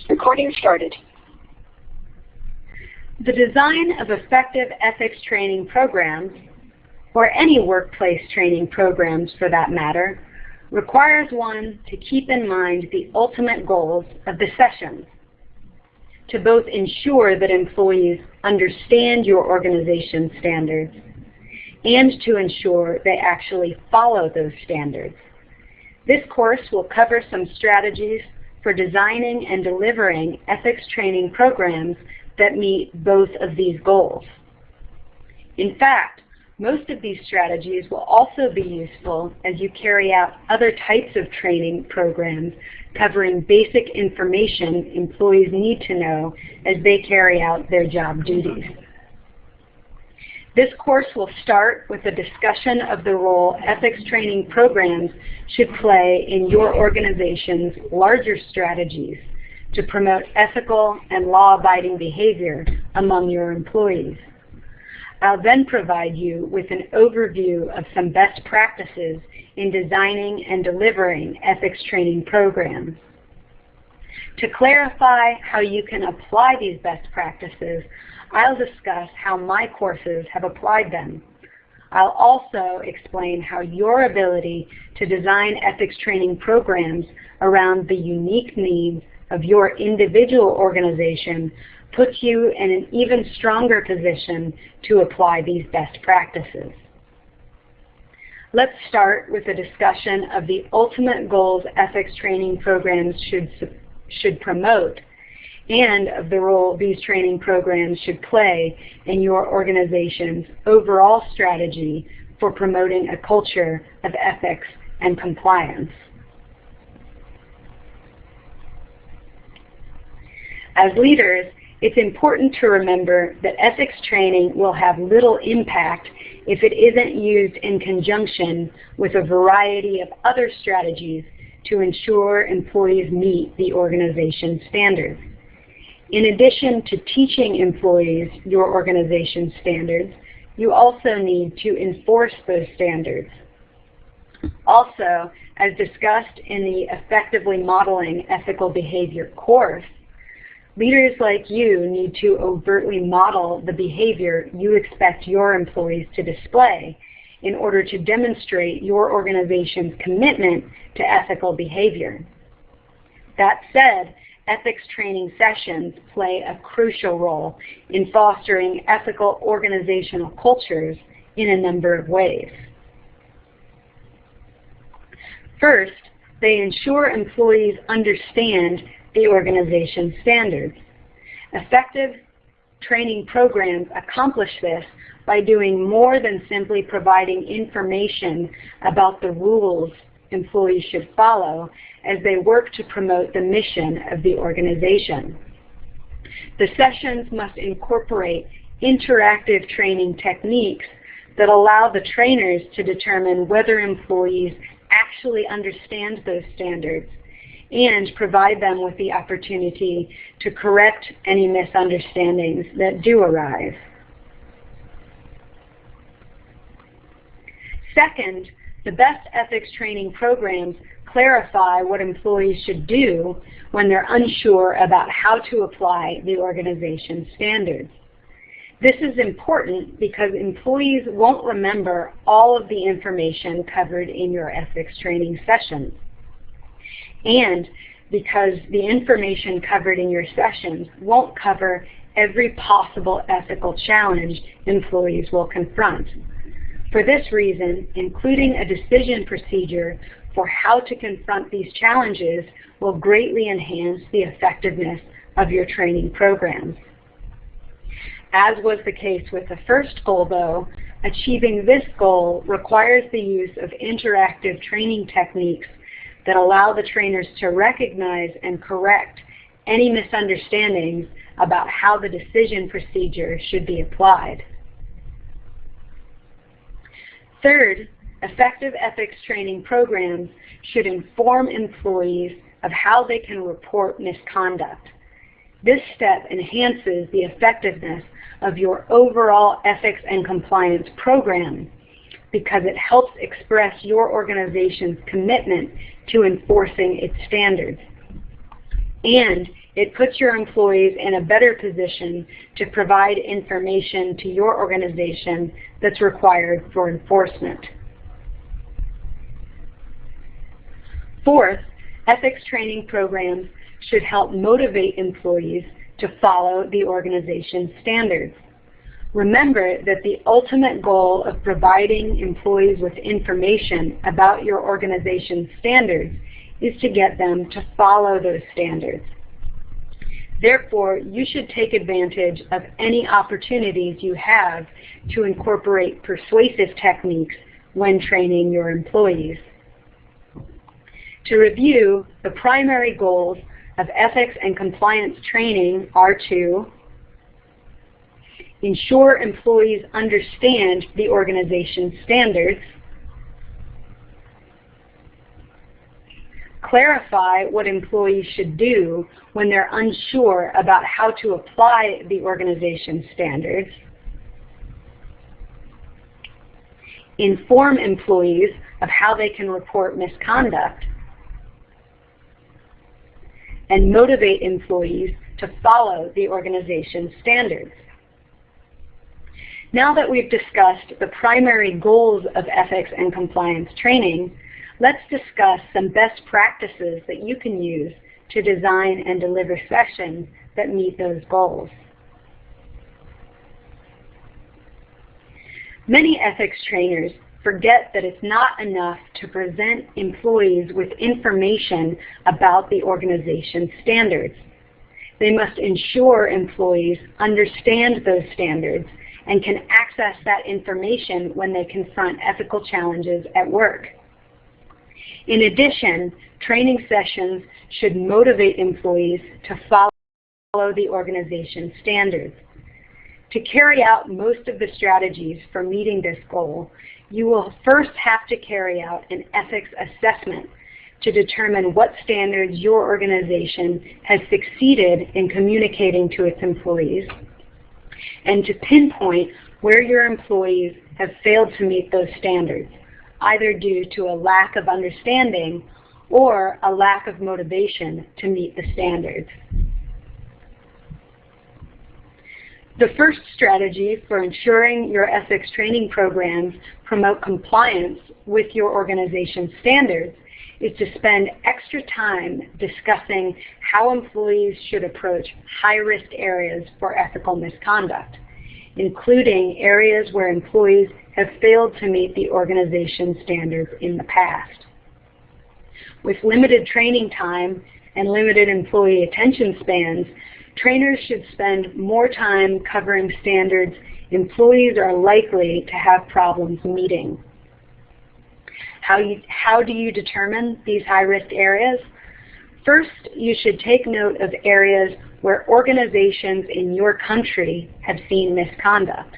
Recording started. The design of effective ethics training programs, or any workplace training programs for that matter, requires one to keep in mind the ultimate goals of the sessions, to both ensure that employees understand your organization's standards and to ensure they actually follow those standards. This course will cover some strategies for designing and delivering ethics training programs that meet both of these goals. In fact, most of these strategies will also be useful as you carry out other types of training programs covering basic information employees need to know as they carry out their job duties. This course will start with a discussion of the role ethics training programs should play in your organization's larger strategies to promote ethical and law-abiding behavior among your employees. I'll then provide you with an overview of some best practices in designing and delivering ethics training programs. To clarify how you can apply these best practices, I'll discuss how my courses have applied them. I'll also explain how your ability to design ethics training programs around the unique needs of your individual organization puts you in an even stronger position to apply these best practices. Let's start with a discussion of the ultimate goals ethics training programs should promote and of the role these training programs should play in your organization's overall strategy for promoting a culture of ethics and compliance. As leaders, it's important to remember that ethics training will have little impact if it isn't used in conjunction with a variety of other strategies to ensure employees meet the organization's standards. In addition to teaching employees your organization's standards, you also need to enforce those standards. Also, as discussed in the Effectively Modeling Ethical Behavior course, leaders like you need to overtly model the behavior you expect your employees to display in order to demonstrate your organization's commitment to ethical behavior. That said, ethics training sessions play a crucial role in fostering ethical organizational cultures in a number of ways. First, they ensure employees understand the organization's standards. Effective training programs accomplish this by doing more than simply providing information about the rules employees should follow as they work to promote the mission of the organization. The sessions must incorporate interactive training techniques that allow the trainers to determine whether employees actually understand those standards and provide them with the opportunity to correct any misunderstandings that do arise. Second, the best ethics training programs clarify what employees should do when they're unsure about how to apply the organization's standards. This is important because employees won't remember all of the information covered in your ethics training sessions, and because the information covered in your sessions won't cover every possible ethical challenge employees will confront. For this reason, including a decision procedure for how to confront these challenges will greatly enhance the effectiveness of your training programs. As was the case with the first goal, though, achieving this goal requires the use of interactive training techniques that allow the trainers to recognize and correct any misunderstandings about how the decision procedure should be applied. Third, effective ethics training programs should inform employees of how they can report misconduct. This step enhances the effectiveness of your overall ethics and compliance program because it helps express your organization's commitment to enforcing its standards. And it puts your employees in a better position to provide information to your organization that's required for enforcement. Fourth, ethics training programs should help motivate employees to follow the organization's standards. Remember that the ultimate goal of providing employees with information about your organization's standards is to get them to follow those standards. Therefore, you should take advantage of any opportunities you have to incorporate persuasive techniques when training your employees. To review, the primary goals of ethics and compliance training are to ensure employees understand the organization's standards, clarify what employees should do when they're unsure about how to apply the organization's standards, inform employees of how they can report misconduct, and motivate employees to follow the organization's standards. Now that we've discussed the primary goals of ethics and compliance training, let's discuss some best practices that you can use to design and deliver sessions that meet those goals. Many ethics trainers forget that it's not enough to present employees with information about the organization's standards. They must ensure employees understand those standards and can access that information when they confront ethical challenges at work. In addition, training sessions should motivate employees to follow the organization's standards. To carry out most of the strategies for meeting this goal, you will first have to carry out an ethics assessment to determine what standards your organization has succeeded in communicating to its employees, and to pinpoint where your employees have failed to meet those standards, either due to a lack of understanding or a lack of motivation to meet the standards. The first strategy for ensuring your ethics training programs promote compliance with your organization's standards is to spend extra time discussing how employees should approach high-risk areas for ethical misconduct, including areas where employees have failed to meet the organization's standards in the past. With limited training time and limited employee attention spans, trainers should spend more time covering standards employees are likely to have problems meeting. How do you determine these high-risk areas? First, you should take note of areas where organizations in your country have seen misconduct.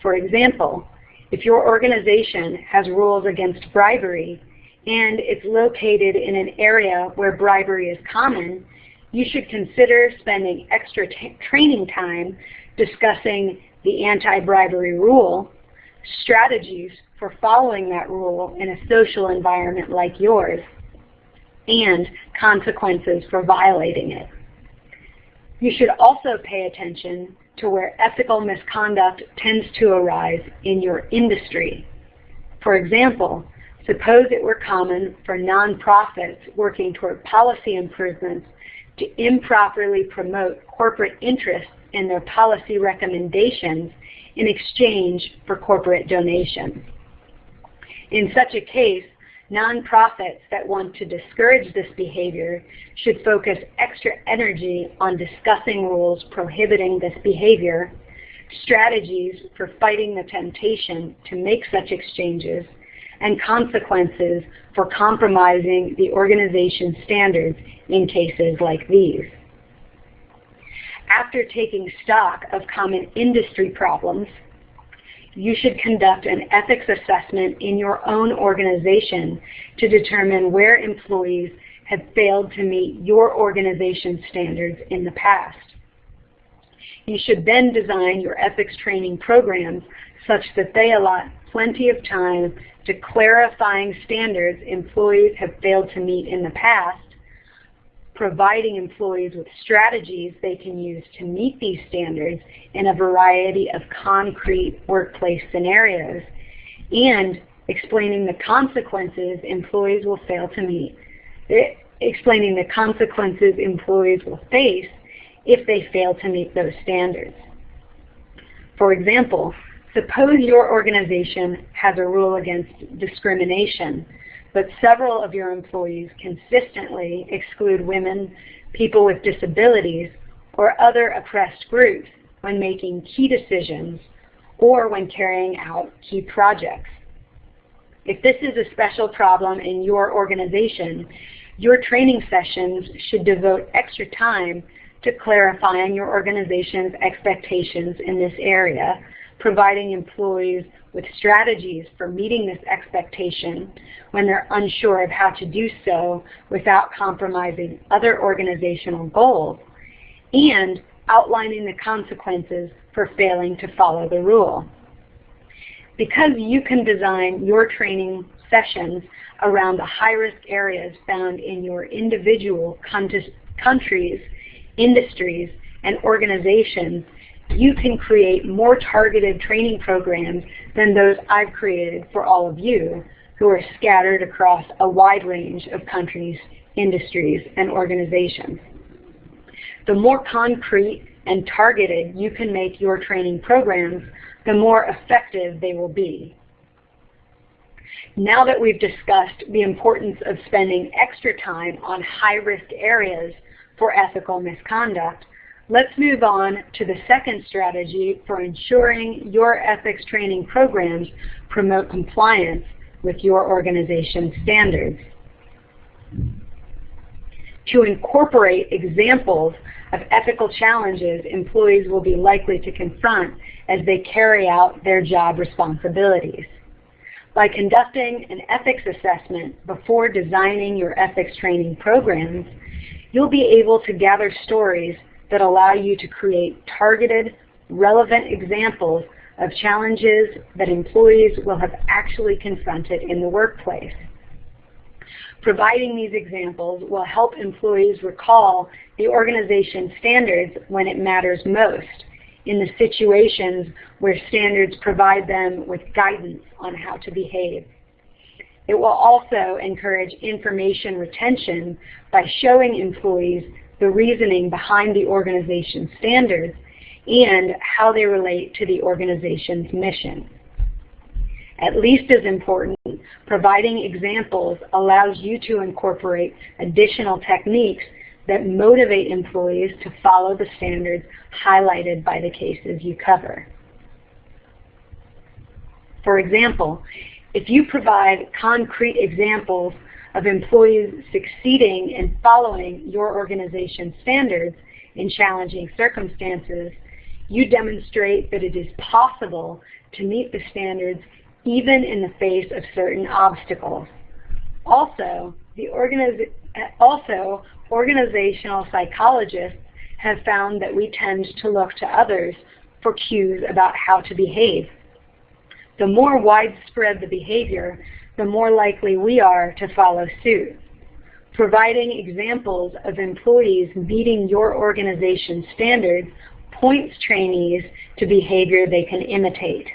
For example, if your organization has rules against bribery and it's located in an area where bribery is common, you should consider spending extra training time discussing the anti-bribery rule, strategies for following that rule in a social environment like yours, and consequences for violating it. You should also pay attention to where ethical misconduct tends to arise in your industry. For example, suppose it were common for nonprofits working toward policy improvements to improperly promote corporate interests in their policy recommendations in exchange for corporate donations. In such a case, nonprofits that want to discourage this behavior should focus extra energy on discussing rules prohibiting this behavior, strategies for fighting the temptation to make such exchanges, and consequences for compromising the organization's standards in cases like these. After taking stock of common industry problems, you should conduct an ethics assessment in your own organization to determine where employees have failed to meet your organization's standards in the past. You should then design your ethics training programs such that they allot plenty of time to clarifying standards employees have failed to meet in the past, providing employees with strategies they can use to meet these standards in a variety of concrete workplace scenarios, and explaining the consequences employees will fail to meet, explaining the consequences employees will face if they fail to meet those standards. For example, suppose your organization has a rule against discrimination, but several of your employees consistently exclude women, people with disabilities, or other oppressed groups when making key decisions or when carrying out key projects. If this is a special problem in your organization, your training sessions should devote extra time to clarifying your organization's expectations in this area, providing employees with strategies for meeting this expectation when they're unsure of how to do so without compromising other organizational goals, and outlining the consequences for failing to follow the rule. Because you can design your training sessions around the high-risk areas found in your individual countries, industries, and organizations, you can create more targeted training programs than those I've created for all of you who are scattered across a wide range of countries, industries, and organizations. The more concrete and targeted you can make your training programs, the more effective they will be. Now that we've discussed the importance of spending extra time on high-risk areas for ethical misconduct, let's move on to the second strategy for ensuring your ethics training programs promote compliance with your organization's standards. To incorporate examples of ethical challenges employees will be likely to confront as they carry out their job responsibilities. By conducting an ethics assessment before designing your ethics training programs, you'll be able to gather stories that allow you to create targeted, relevant examples of challenges that employees will have actually confronted in the workplace. Providing these examples will help employees recall the organization's standards when it matters most, in the situations where standards provide them with guidance on how to behave. It will also encourage information retention by showing employees the reasoning behind the organization's standards and how they relate to the organization's mission. At least as important, providing examples allows you to incorporate additional techniques that motivate employees to follow the standards highlighted by the cases you cover. For example, if you provide concrete examples of employees succeeding in following your organization's standards in challenging circumstances, you demonstrate that it is possible to meet the standards even in the face of certain obstacles. Also, organizational psychologists have found that we tend to look to others for cues about how to behave. The more widespread the behavior, the more likely we are to follow suit. Providing examples of employees meeting your organization's standards points trainees to behavior they can imitate.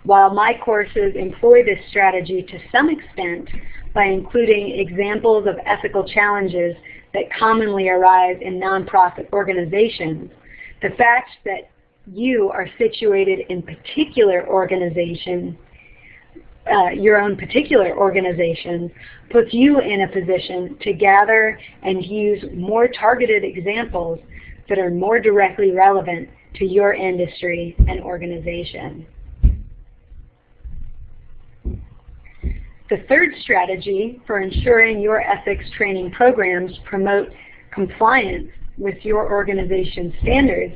While my courses employ this strategy to some extent by including examples of ethical challenges that commonly arise in nonprofit organizations, the fact that you are situated in particular organization, your own particular organization, puts you in a position to gather and use more targeted examples that are more directly relevant to your industry and organization. The third strategy for ensuring your ethics training programs promote compliance with your organization's standards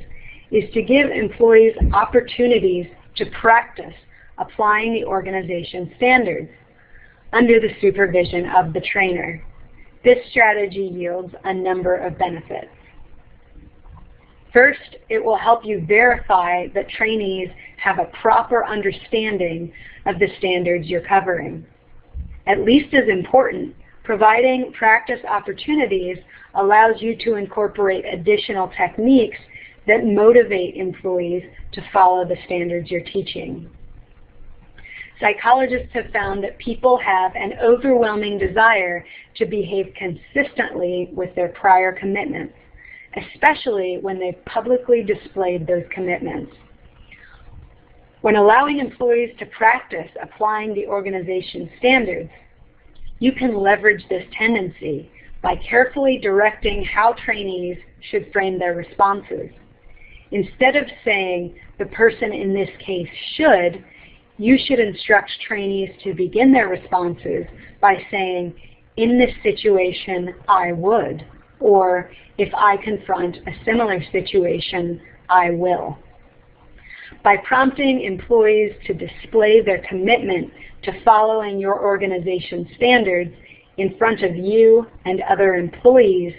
is to give employees opportunities to practice applying the organization's standards under the supervision of the trainer. This strategy yields a number of benefits. First, it will help you verify that trainees have a proper understanding of the standards you're covering. At least as important, Providing practice opportunities allows you to incorporate additional techniques that motivate employees to follow the standards you're teaching. Psychologists have found that people have an overwhelming desire to behave consistently with their prior commitments, especially when they've publicly displayed those commitments. When allowing employees to practice applying the organization's standards, you can leverage this tendency by carefully directing how trainees should frame their responses. Instead of saying, the person in this case should, you should instruct trainees to begin their responses by saying, in this situation, I would, or if I confront a similar situation, I will. By prompting employees to display their commitment to following your organization's standards in front of you and other employees,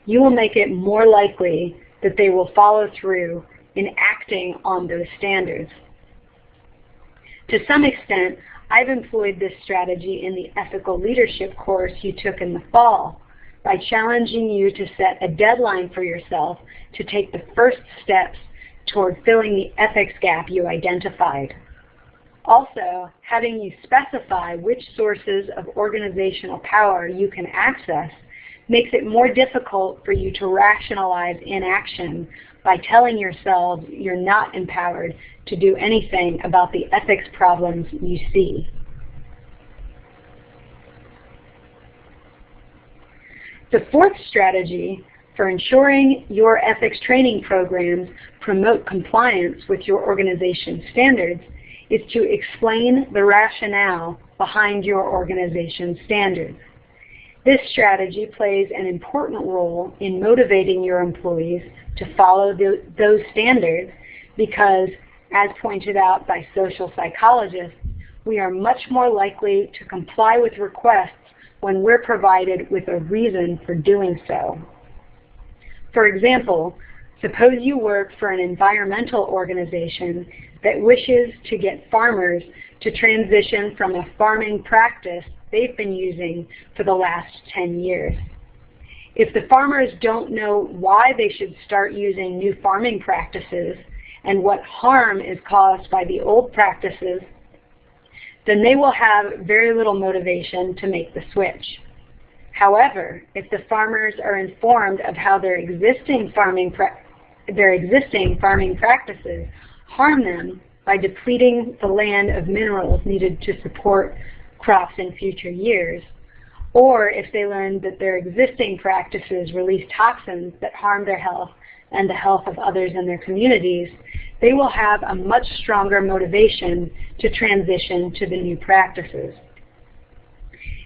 you will make it more likely that they will follow through in acting on those standards. To some extent, I've employed this strategy in the ethical leadership course you took in the fall by challenging you to set a deadline for yourself to take the first steps toward filling the ethics gap you identified. Also, having you specify which sources of organizational power you can access makes it more difficult for you to rationalize inaction by telling yourselves you're not empowered to do anything about the ethics problems you see. The fourth strategy for ensuring your ethics training programs promote compliance with your organization's standards is to explain the rationale behind your organization's standards. This strategy plays an important role in motivating your employees to follow those standards because, as pointed out by social psychologists, we are much more likely to comply with requests when we're provided with a reason for doing so. For example, suppose you work for an environmental organization that wishes to get farmers to transition from a farming practice they've been using for the last 10 years. If the farmers don't know why they should start using new farming practices and what harm is caused by the old practices, then they will have very little motivation to make the switch. However, if the farmers are informed of how their existing farming practices harm them by depleting the land of minerals needed to support crops in future years, or if they learn that their existing practices release toxins that harm their health and the health of others in their communities, they will have a much stronger motivation to transition to the new practices.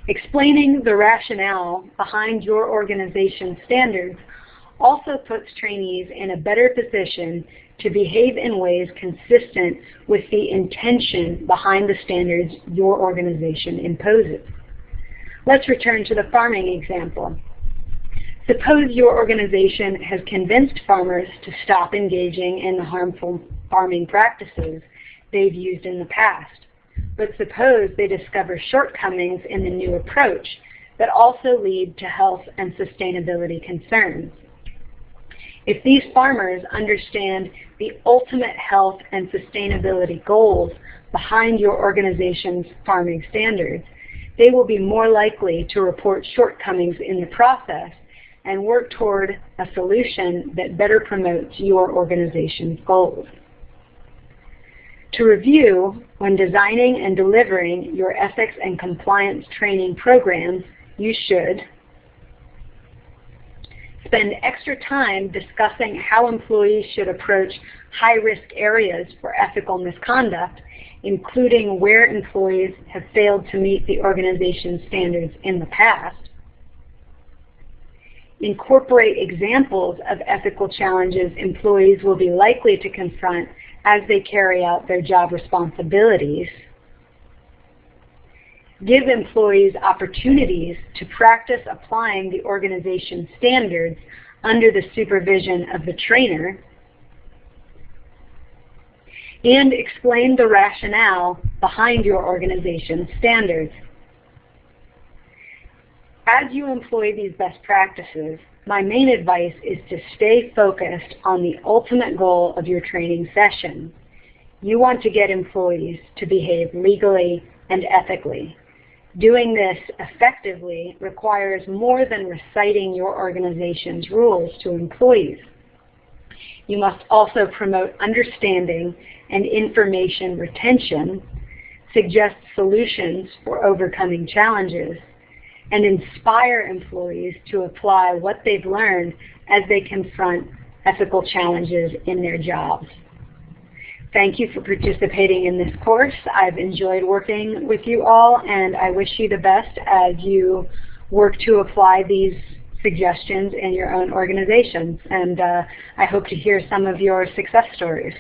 Explaining the rationale behind your organization's standards also puts trainees in a better position to behave in ways consistent with the intention behind the standards your organization imposes. Let's return to the farming example. Suppose your organization has convinced farmers to stop engaging in the harmful farming practices they've used in the past. But suppose they discover shortcomings in the new approach that also lead to health and sustainability concerns. If these farmers understand the ultimate health and sustainability goals behind your organization's farming standards, they will be more likely to report shortcomings in the process and work toward a solution that better promotes your organization's goals. To review, when designing and delivering your ethics and compliance training programs, you should spend extra time discussing how employees should approach high-risk areas for ethical misconduct, including where employees have failed to meet the organization's standards in the past. Incorporate examples of ethical challenges employees will be likely to confront as they carry out their job responsibilities. Give employees opportunities to practice applying the organization's standards under the supervision of the trainer, and explain the rationale behind your organization's standards. As you employ these best practices, my main advice is to stay focused on the ultimate goal of your training session. You want to get employees to behave legally and ethically. Doing this effectively requires more than reciting your organization's rules to employees. You must also promote understanding and information retention, suggest solutions for overcoming challenges, and inspire employees to apply what they've learned as they confront ethical challenges in their jobs. Thank you for participating in this course. I've enjoyed working with you all, and I wish you the best as you work to apply these suggestions in your own organizations. And I hope to hear some of your success stories.